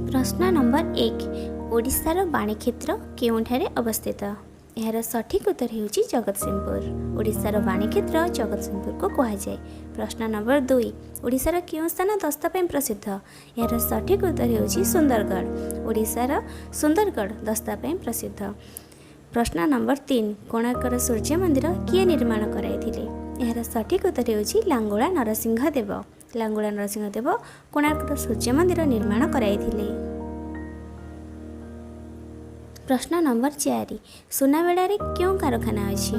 प्रश्न नंबर 1 ओडिशार बाणीक्षेत्र केउंठारे अवस्थित। यार सठिक उत्तर होउची जगतसिंहपुर। ओडिशार बाणीक्षेत्र जगतसिंहपुर को कहुए। प्रश्न नंबर 2 ओडिशार केउं स्थान दस्ता ପାଇଁ प्रसिद्ध। यार सठिक उत्तर होउची सुंदरगढ़। ओडिशार सुंदरगढ़ दस्ता ପାଇଁ प्रसिद्ध। प्रश्न नंबर 3 कोणार्कर सूर्य मंदिर किए निर्माण कराइथिले। यार सठिक उत्तर होउची लांगुला नरसिंहदेव। लांगुला नरसिंहदेव कोणार्कर सूर्य मंदिर निर्माण कराइथिले। प्रश्न नंबर 4 सुनावेड़ा रे क्यों कारखाना अछि।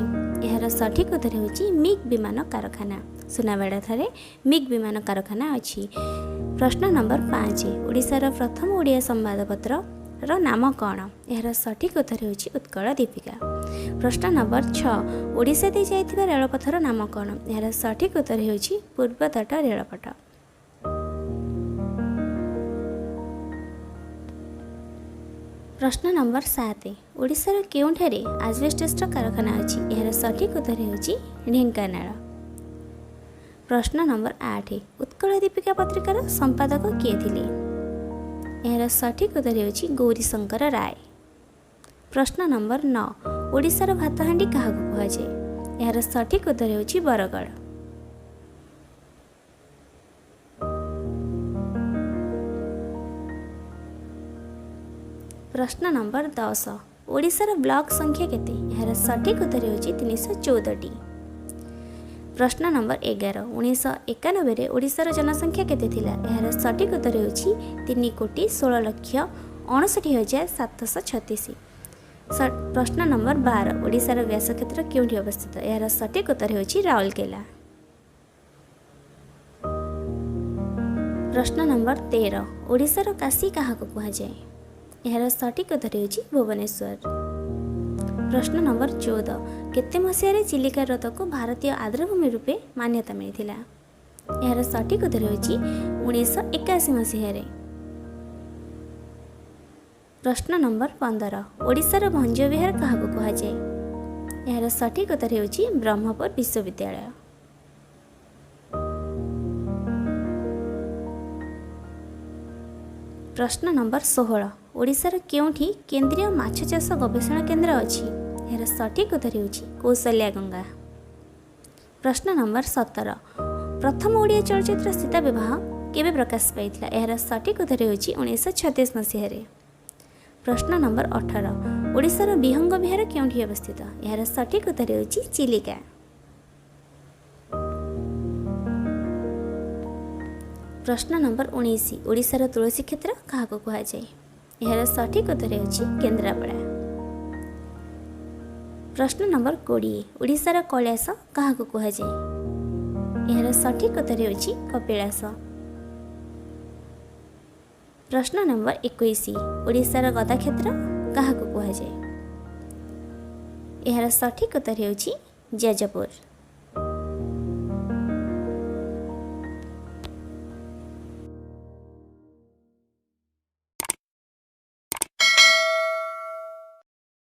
यार सठिक उत्तर होउची मिग विमान कारखाना। सुनावेड़ा थारे मिग विमान कारखाना अछि। प्रश्न नंबर 5 ओडिशार प्रथम ओडिया संवादपत्र रो नाम कौन। यार सठिक उत्तर होउची उत्कल दीपिका। प्रश्न नंबर 6 ओडिशा दे जाइथिबा रेलपथर नाम कौन। यार सठिक उत्तर होउची पूर्वतट रेलपथ। प्रश्न नंबर 7 ओडिशार केउंठारे आजबेस्टस कारखाना अछि। यार सठिक उत्तर होउची ढेंकानाल। प्रश्न नंबर 8 उत्कल दीपिका पत्रिकार संपादक किए थिले। यार सठिक उत्तर होउची गौरीशंकर राय। प्रश्न नंबर 9 ओडिशार भातहांडी काहाकु कुहाଯାଏ। यार सठिक उत्तर होउची बरगढ़। प्रश्न नंबर 10 ओडिशार ब्लॉक संख्या केते। यार सठिक उत्तर होउची 314टी। प्रश्न नंबर 11 1991 रे ओडिशार जनसंख्या केते थिला। यार सठिक उत्तर होउची 3,16,59,736। प्रश्न नंबर 12 ओडिशार व्यास क्षेत्र केउठी अवस्थित। यार सठिक उत्तर होउची राउरकेला। प्रश्न नंबर 13 ओडिशार काशी काहाकु कुहाଯାଏ। यार सठिक उत्तर होउची भुवनेश्वर। प्रश्न नंबर 14 केते मसिया चिलिका ह्रद को भारतीय आर्द्रभूमि रूपे मान्यता मिलिथिला। यार सठिक उत्तर होउची 1981 मसिया। प्रश्न नंबर 15 ओडिशार भंज विहार काहाकु कुहाଯାଏ। यार सठिक उत्तर होउची ब्रह्मपुर विश्वविद्यालय। प्रश्न नंबर 16 ओडिशार केउठी केंद्रीय माछ चाष गवेषणा केंद्र अछि। यार सठिक उत्तर होउची कौशल्या गंगा। प्रश्न नंबर 17 प्रथम ओडिया चलचित्र सीता विवाह केबे प्रकाश पाइथिला। यार सठिक उत्तर होउची 1936 मसिया। प्रश्न नंबर 18 ओडिशार विहंग विहार केउठी अवस्थित। यार सठिक उत्तर होउची चिलिका। प्रश्न नंबर 19 ओडिशार तुलसी क्षेत्र काहाकु कुहाଯାଏ। यार सठिक उत्तर होउची केन्द्रापड़ा। प्रश्न नंबर 20 ओडिशार कैलाश काहाकु कुहाଯାଏ। यार सठिक उत्तर होउची कपिलास। प्रश्न नंबर 21 ओडिशार गदा क्षेत्र काहाकु कुहाଯାଏ। यार सठिक उत्तर होउची जाजपुर।